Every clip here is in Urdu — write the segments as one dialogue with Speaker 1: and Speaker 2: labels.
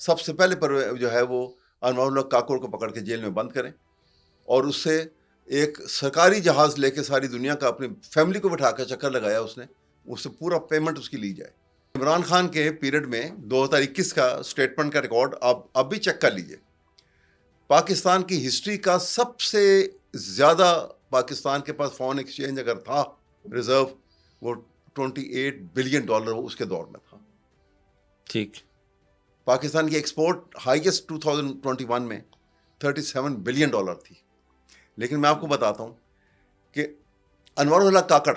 Speaker 1: سب سے پہلے پر جو ہے وہ انوار اللہ کاکڑ کو پکڑ کے جیل میں بند کریں اور اس سے ایک سرکاری جہاز لے کے ساری دنیا کا اپنی فیملی کو بٹھا کے چکر لگایا اس نے، اس سے پورا پیمنٹ اس کی لی جائے۔ عمران خان کے پیریڈ میں 2021 کا اسٹیٹمنٹ کا ریکارڈ آپ اب بھی چیک کر لیجئے، پاکستان کی ہسٹری کا سب سے زیادہ پاکستان کے پاس فارن ایکسچینج اگر تھا ریزرو، وہ $28 بلین اس کے دور میں تھا۔
Speaker 2: ٹھیک،
Speaker 1: پاکستان کی ایکسپورٹ ہائیسٹ 2021 میں $37 بلین تھی۔ لیکن میں آپ کو بتاتا ہوں کہ Anwar ullah Kakar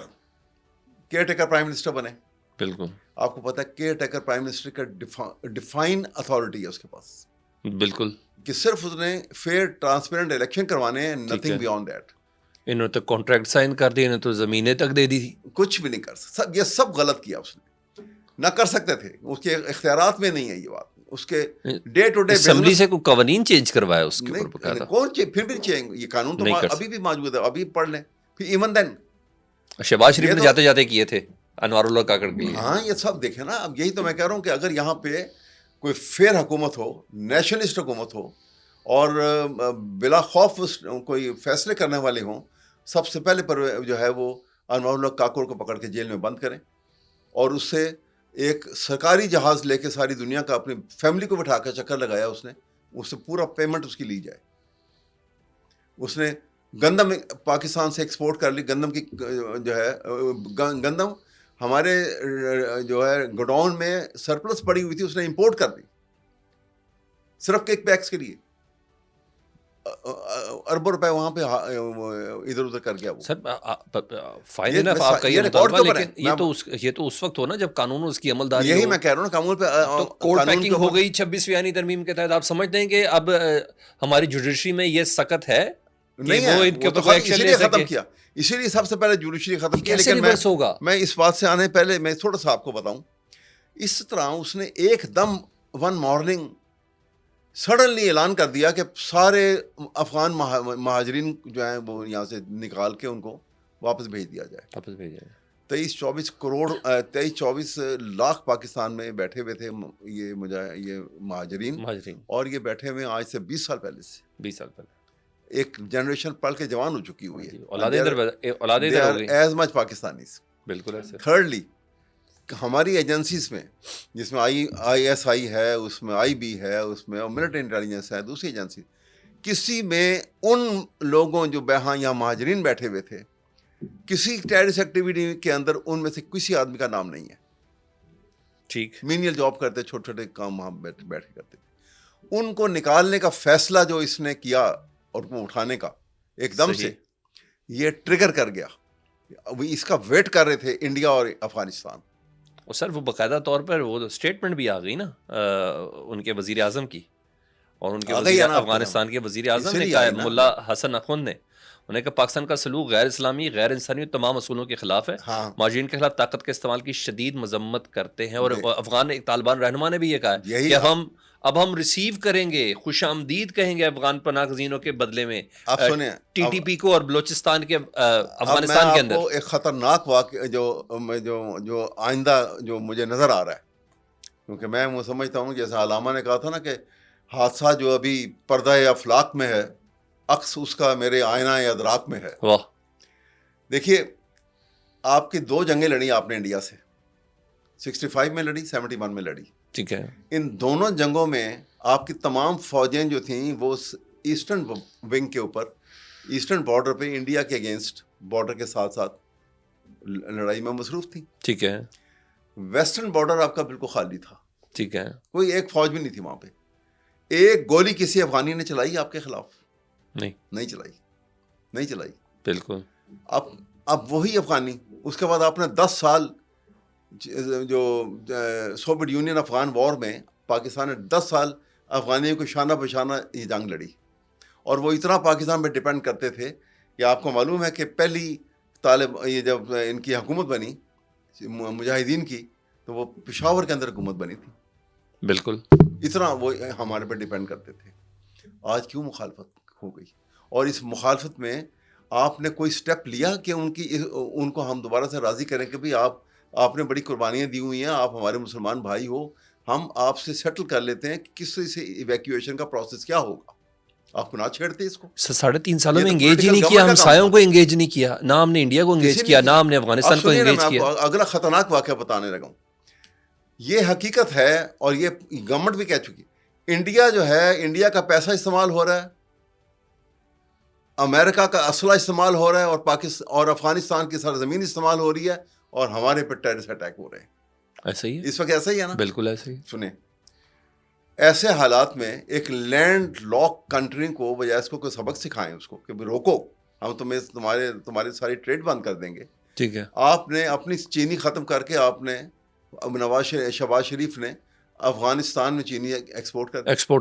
Speaker 1: caretaker prime minister بنے۔
Speaker 2: بالکل
Speaker 1: آپ کو پتا ہے کیئر ٹیکر پرائم منسٹر کا ڈیفائن اتھارٹی ہے اس کے پاس،
Speaker 2: بالکل، کہ
Speaker 1: صرف اس نے فیئر ٹرانسپیرنٹ الیکشن کروانے ہیں، نتھنگ بیانڈ دیٹ۔
Speaker 2: انہوں نے تو کانٹریکٹ سائن کر دی، انہوں نے تو زمینیں تک دے دی تھی،
Speaker 1: کچھ بھی نہیں کر سکتا، یہ سب غلط کیا اس نے، نہ کر سکتے تھے، اس کے اختیارات میں نہیں ہے یہ بات، اس کے ڈے ٹو ڈے
Speaker 2: اسمبلی سے کوئی قوانین چینج کروایا اس کے اوپر بقاعدہ،
Speaker 1: کون پھر بھی چینج، یہ قانون تو ابھی بھی موجود ہے، ابھی پڑھ لیں پھر ایون دین
Speaker 2: شہباز شریف نے جاتے جاتے کیے تھے انوار اللہ کاکڑ کے لیے۔
Speaker 1: ہاں یہ سب دیکھیں نا، اب یہی تو میں کہہ رہا ہوں کہ اگر یہاں پہ کوئی فیئر حکومت ہو، نیشنلسٹ حکومت ہو اور بلا خوف کوئی فیصلے کرنے والے ہوں، سب سے پہلے پر جو ہے وہ انوار اللہ کاکڑ کو پکڑ کے جیل میں بند کریں اور اس سے ایک سرکاری جہاز لے کے ساری دنیا کا اپنی فیملی کو بٹھا کے چکر لگایا اس نے، اس سے پورا پیمنٹ اس کی لی جائے۔ اس نے گندم پاکستان سے ایکسپورٹ کر لی، گندم کی جو ہے گندم ہمارے جو ہے گوڈاؤن میں سرپلس پڑی ہوئی تھی، اس نے امپورٹ کر دی صرف کیک پیکس کے لیے، اربوں روپے وہاں پہ ادھر ادھر کر گیا وہ۔
Speaker 2: سر فائن انف آپ کا یہ مطالبہ، لیکن یہ تو اس وقت ہو نا جب قانون اس کی عمل داری،
Speaker 1: یہی میں کہہ رہا ہوں قانون پہ
Speaker 2: کوڈ پیکنگ ہو گئی 26ویں ترمیم کے تحت۔ آپ سمجھتے ہیں کہ اب ہماری جوڈیشری میں یہ سخت ہے
Speaker 1: نہیں ہے، وہ تو اسی لیے ختم کیا، اسی لیے سب سے پہلے جوڈیشری ختم کیا۔ لیکن میں اس بات سے آنے پہلے میں تھوڑا سا آپ کو بتاؤں، اس طرح اس نے ایک دم ون مارننگ سڈنلی اعلان کر دیا کہ سارے افغان مہاجرین جو ہیں وہ یہاں سے نکال کے ان کو واپس بھیج دیا جائے،
Speaker 2: واپس بھیج جائے۔
Speaker 1: 23-24 لاکھ پاکستان میں بیٹھے ہوئے تھے یہ مہاجرین، اور یہ بیٹھے ہوئے آج سے 20 سال پہلے سے،
Speaker 2: 20 سال پہلے
Speaker 1: ایک جنریشن پڑھ کے جوان ہو چکی ہوئی ہے،
Speaker 2: اولادیں
Speaker 1: ایز مچ پاکستانیز۔
Speaker 2: بالکل۔
Speaker 1: تھرڈلی ہماری ایجنسیز میں، جس میں ISI ہے، اس میں IB ہے، اس میں ملٹری انٹیلیجنس ہے، دوسری ایجنسی، کسی میں ان لوگوں جو یہاں مہاجرین بیٹھے ہوئے تھے، کسی ٹیررسٹ ایکٹیویٹی کے اندر ان میں سے کسی آدمی کا نام نہیں ہے۔
Speaker 2: ٹھیک،
Speaker 1: مینیل جاب کرتے، چھوٹے چھوٹے کام وہاں بیٹھ کے کرتے تھے، ان کو نکالنے کا فیصلہ جو اس نے کیا اور وہ اٹھانے کا ایک دم سے یہ ٹریگر کر گیا، اس کا ویٹ کر رہے تھے انڈیا اور افغانستان۔
Speaker 2: اور سر وہ باقاعدہ طور پر وہ اسٹیٹمنٹ بھی آ گئی نا ان کے وزیر اعظم کی، اور ان کے افغانستان کے وزیر اعظم نے کہا، ملا حسن اخوند نے، انہوں نے کہا پاکستان کا سلوک غیر اسلامی، غیر انسانی اور تمام اصولوں کے خلاف ہے، مہاجرین کے خلاف طاقت کے استعمال کی شدید مذمت کرتے ہیں۔ اور افغان طالبان رہنما نے بھی یہ کہا کہ اب ہم ریسیو کریں گے، خوش آمدید کہیں گے افغان پناہ گزینوں کے بدلے میں TTP کو اور بلوچستان کے افغانستان کے اندر۔
Speaker 1: آپ کو ایک خطرناک واقعہ جو آئندہ جو مجھے نظر آ رہا ہے، کیونکہ میں وہ سمجھتا ہوں جیسے علامہ نے کہا تھا نا کہ حادثہ جو ابھی پردہ افلاک میں ہے، عکس اس کا میرے آئینہ ادراک میں ہے۔
Speaker 2: واہ،
Speaker 1: دیکھیے آپ کی 2 جنگیں لڑی آپ نے انڈیا سے، 65 میں لڑی، 71 میں لڑی،
Speaker 2: ٹھیک ہے۔
Speaker 1: ان دونوں جنگوں میں آپ کی تمام فوجیں جو تھیں وہ ایسٹرن ونگ کے اوپر، ایسٹرن بارڈر پہ انڈیا کے اگینسٹ، بارڈر کے ساتھ ساتھ لڑائی میں مصروف تھی،
Speaker 2: ٹھیک ہے۔
Speaker 1: ویسٹرن بارڈر آپ کا بالکل خالی تھا،
Speaker 2: ٹھیک ہے،
Speaker 1: کوئی ایک فوج بھی نہیں تھی وہاں پہ۔ ایک گولی کسی افغانی نے چلائی آپ کے خلاف؟ نہیں چلائی، بالکل۔ اب وہی افغانی، اس کے بعد آپ نے 10 سال جو سوویت یونین افغان وار میں پاکستان نے 10 سال افغانیوں کو شانہ بشانہ یہ جنگ لڑی، اور وہ اتنا پاکستان پہ ڈپینڈ کرتے تھے کہ آپ کو معلوم ہے کہ پہلی یہ جب ان کی حکومت بنی مجاہدین کی، تو وہ پشاور کے اندر حکومت بنی تھی، بالکل اتنا وہ ہمارے پہ ڈپینڈ کرتے تھے۔ آج کیوں مخالفت ہو گئی؟ اور اس مخالفت میں آپ نے کوئی سٹیپ لیا کہ ان کو ہم دوبارہ سے راضی کریں کہ بھئی آپ نے بڑی قربانیاں دی ہوئی ہیں، آپ ہمارے مسلمان بھائی ہو، ہم آپ سے سیٹل کر لیتے ہیں کہ کس طرح سے ایویکیویشن کا پروسیس کیا ہوگا. آپ کو نہ چھیڑتے اس کو.
Speaker 2: 3.5 سالوں میں انگیج ہی نہیں کیا, ہم سایوں کو انگیج نہیں کیا, نہ ہم نے انڈیا کو انگیج کیا, نہ ہم نے افغانستان کو انگیج کیا.
Speaker 1: میں اگلا خطرناک واقعہ بتانے لگا ہوں. یہ حقیقت ہے اور یہ گورنمنٹ بھی کہہ چکی. انڈیا جو ہے, انڈیا کا پیسہ استعمال ہو رہا ہے, امریکہ کا اسلحہ استعمال ہو رہا ہے, اور پاکستان اور افغانستان کی سرزمین استعمال ہو رہی ہے, اور ہمارے پہ ٹیررسٹ اٹیک ہو رہے ہیں.
Speaker 2: ایسا ہی ہے
Speaker 1: اس وقت, ایسا ہی ہے نا.
Speaker 2: بالکل ایسا ہی.
Speaker 1: سنیں, ایسے حالات میں ایک لینڈ لاک کنٹری کو بجائے اس کو کوئی سبق سکھائیں, اس کو کہ روکو, ہم تمہاری ساری ٹریڈ بند کر دیں گے.
Speaker 2: ٹھیک ہے.
Speaker 1: آپ نے اپنی چینی ختم کر کے, آپ نے شہباز شریف نے افغانستان میں چینی ایکسپورٹ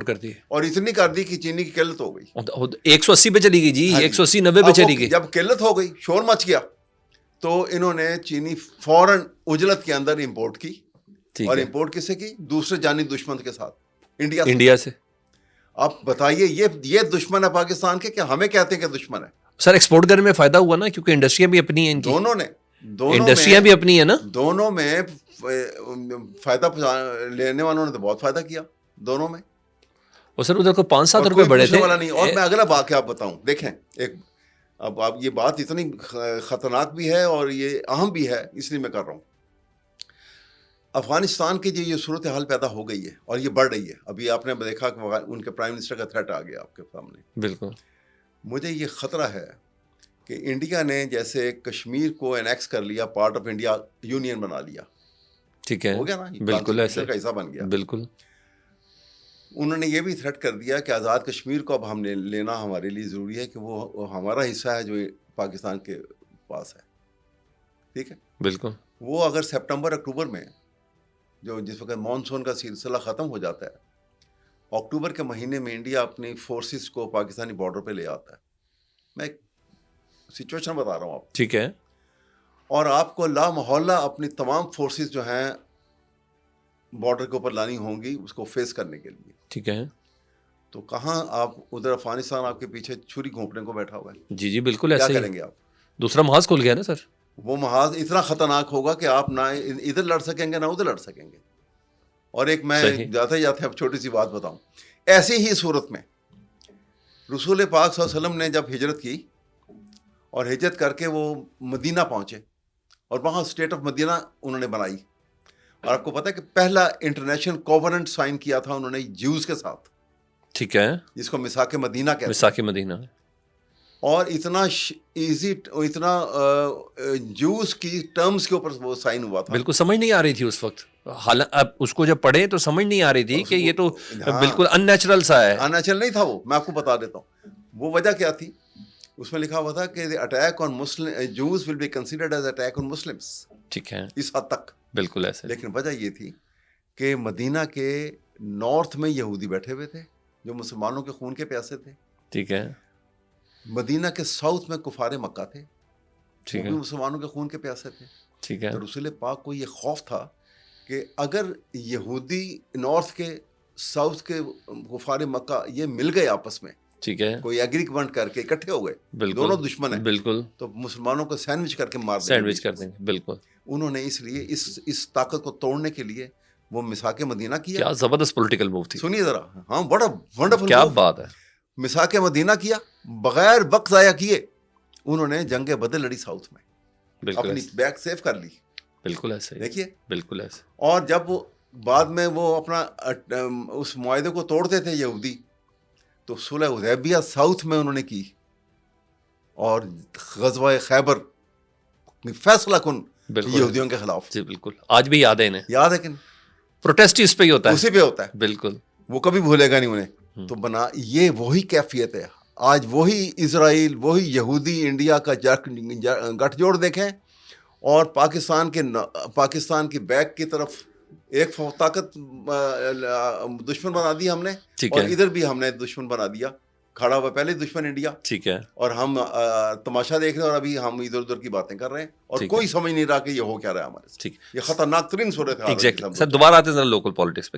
Speaker 1: کر دی, اور اتنی کر دی کہ چینی کی قلت ہو گئی.
Speaker 2: 180 پہ چلی گئی جی, 180 90 پہ چلی گئی.
Speaker 1: جب قلت ہو گئی, شور مچ گیا, تو انہوں نے چینی فوراً اجلت کے اندر امپورٹ کی. اور امپورٹ کس سے کی؟ دوسرے جانی دشمن کے ساتھ, انڈیا سے. آپ بتائیے, یہ دشمن ہے پاکستان کے, کہ ہمیں کہتے ہیں کہ دشمن ہے؟
Speaker 2: سر ایکسپورٹ کرنے میں فائدہ ہوا نا, کیونکہ انڈسٹریاں بھی اپنی ہیں ان کی. انڈسٹریاں بھی اپنی ہیں نا.
Speaker 1: دونوں میں فائدہ لینے والوں نے تو بہت فائدہ کیا دونوں میں.
Speaker 2: اور سر ادھر کو 5-7 روپے بڑھے تھے.
Speaker 1: اور میں اگلا واقعہ آپ بتاؤں, دیکھیں ایک, اب آپ یہ بات اتنی خطرناک بھی ہے اور یہ اہم بھی ہے, اس لیے میں کر رہا ہوں. افغانستان کی جو یہ صورتحال پیدا ہو گئی ہے اور یہ بڑھ رہی ہے, ابھی آپ نے دیکھا کہ ان کے پرائم منسٹر کا تھریٹ آ گیا آپ کے سامنے.
Speaker 2: بالکل.
Speaker 1: مجھے یہ خطرہ ہے کہ انڈیا نے جیسے کشمیر کو انیکس کر لیا, پارٹ آف انڈیا یونین بنا لیا.
Speaker 2: ٹھیک ہے,
Speaker 1: ہو گیا نا,
Speaker 2: بالکل ایسا
Speaker 1: کا حصہ بن گیا.
Speaker 2: بالکل.
Speaker 1: انہوں نے یہ بھی تھریٹ کر دیا کہ آزاد کشمیر کو اب ہم نے لینا ہمارے لیے ضروری ہے, کہ وہ ہمارا حصہ ہے جو پاکستان کے پاس ہے. ٹھیک ہے,
Speaker 2: بالکل.
Speaker 1: وہ اگر سپٹمبر اکتوبر میں, جو جس وقت مانسون کا سلسلہ ختم ہو جاتا ہے, اکتوبر کے مہینے میں انڈیا اپنی فورسز کو پاکستانی بارڈر پہ لے آتا ہے. میں ایک سچویشن بتا رہا ہوں آپ.
Speaker 2: ٹھیک ہے.
Speaker 1: اور آپ کو لا محالہ اپنی تمام فورسز جو ہیں بارڈر کے اوپر لانی ہوں گی اس کو فیس کرنے کے لیے.
Speaker 2: ٹھیک ہے.
Speaker 1: تو کہاں آپ, ادھر افغانستان آپ کے پیچھے چھری گھونپنے کو بیٹھا ہوا ہے.
Speaker 2: جی جی بالکل ایسا ہی.
Speaker 1: کیا کریں گے آپ؟
Speaker 2: دوسرا محاذ کھل گیا نا سر.
Speaker 1: وہ محاذ اتنا خطرناک ہوگا کہ آپ نہ ادھر لڑ سکیں گے نہ ادھر لڑ سکیں گے. اور ایک میں جاتے جاتے اب چھوٹی سی بات بتاؤں. ایسی ہی صورت میں رسول پاک صلی اللہ علیہ وسلم نے جب ہجرت کی, اور ہجرت کر کے وہ مدینہ پہنچے, اور وہاں اسٹیٹ آف مدینہ انہوں نے بنائی. اور آپ کو پتہ ہے کہ پہلا انٹرنیشنل کووننٹ سائن کیا تھا انہوں نے جیوز کے ساتھ.
Speaker 2: ٹھیک ہے.
Speaker 1: جس کو میثاق مدینہ کہتے ہیں.
Speaker 2: میثاق مدینہ. اور
Speaker 1: اتنا ایزی, اتنا جوز کی ٹرمز کے اوپر وہ سائن ہوا تھا.
Speaker 2: بالکل سمجھ نہیں آ رہی تھی اس وقت. حالانکہ اب اس کو جب پڑھے تو سمجھ نہیں آ رہی تھی کہ یہ تو بالکل ان نیچرل سا ہے.
Speaker 1: ان نیچرل نہیں تھا وہ, میں آپ کو بتا دیتا ہوں وہ وجہ کیا تھی. اس میں لکھا ہوا تھا کہ attack on Muslim Jews will be considered as attack on Muslims.
Speaker 2: ٹھیک ہے,
Speaker 1: اس حد تک.
Speaker 2: بالکل ایسے.
Speaker 1: لیکن وجہ یہ تھی کہ مدینہ کے نارتھ میں یہودی بیٹھے ہوئے تھے جو مسلمانوں کے خون کے پیاسے تھے.
Speaker 2: ٹھیک ہے.
Speaker 1: مدینہ کے ساؤتھ میں کفار مکہ تھے,
Speaker 2: ٹھیک ہے,
Speaker 1: مسلمانوں کے خون کے پیاسے تھے.
Speaker 2: ٹھیک ہے.
Speaker 1: تو رسول پاک کو یہ خوف تھا کہ اگر یہودی نارتھ کے ساؤتھ کے کفار مکہ یہ مل گئے آپس میں,
Speaker 2: ٹھیک ہے,
Speaker 1: کوئی ایگریمنٹ کر کے اکٹھے ہو گئے, دونوں دشمن ہیں,
Speaker 2: بالکل,
Speaker 1: تو مسلمانوں کو سینڈوچ کر کے مار
Speaker 2: سینڈوچ کر دیں گے. بالکل.
Speaker 1: انہوں نے اس لیے اس طاقت کو توڑنے کے لیے وہ میثاق مدینہ کیا.
Speaker 2: کیا زبردست پولیٹیکل موو تھی.
Speaker 1: سنیے ذرا, ہاں بڑا ونڈرفل,
Speaker 2: کیا بات ہے.
Speaker 1: میثاق مدینہ کیا, بغیر وقت ضائع کیے انہوں نے جنگ بدر لڑی ساؤتھ میں, اپنی بیک سیف کر لی.
Speaker 2: بالکل ایسے.
Speaker 1: دیکھیے,
Speaker 2: بالکل ایسے.
Speaker 1: اور جب وہ بعد میں وہ اپنا اس معاہدے کو توڑتے تھے یہودی, تو صلح حدیبیہ ساؤتھ میں انہوں نے کی, اور غزوہ خیبر فیصلہ کن یہودیوں کے خلاف.
Speaker 2: جی بالکل, آج بھی یاد ہے انہیں.
Speaker 1: یاد ہے کہ
Speaker 2: پروٹیسٹ اس پہ ہی ہوتا ہے,
Speaker 1: اسی پہ ہوتا ہے.
Speaker 2: بالکل,
Speaker 1: وہ کبھی بھولے گا نہیں انہیں. تو بنا یہ وہی کیفیت ہے آج, وہی اسرائیل, وہی یہودی انڈیا کا گٹھ جوڑ دیکھیں, اور پاکستان کی بیک کی طرف ایک طاقت دشمن بنا دی ہم نے, اور ادھر بھی ہم نے دشمن بنا دیا. کھڑا ہوا پہلے دشمن انڈیا,
Speaker 2: ٹھیک ہے,
Speaker 1: اور ہم تماشا دیکھ رہے ہیں, اور ابھی ہم ادھر ادھر کی باتیں کر رہے ہیں, اور کوئی سمجھ نہیں رہا کہ یہ ہو کیا رہا ہے ہمارے.
Speaker 2: ٹھیک,
Speaker 1: یہ خطرناک ترین صورت ہے.
Speaker 2: سر دوبارہ آتے ہیں ذرا لوکل پالیٹکس پہ.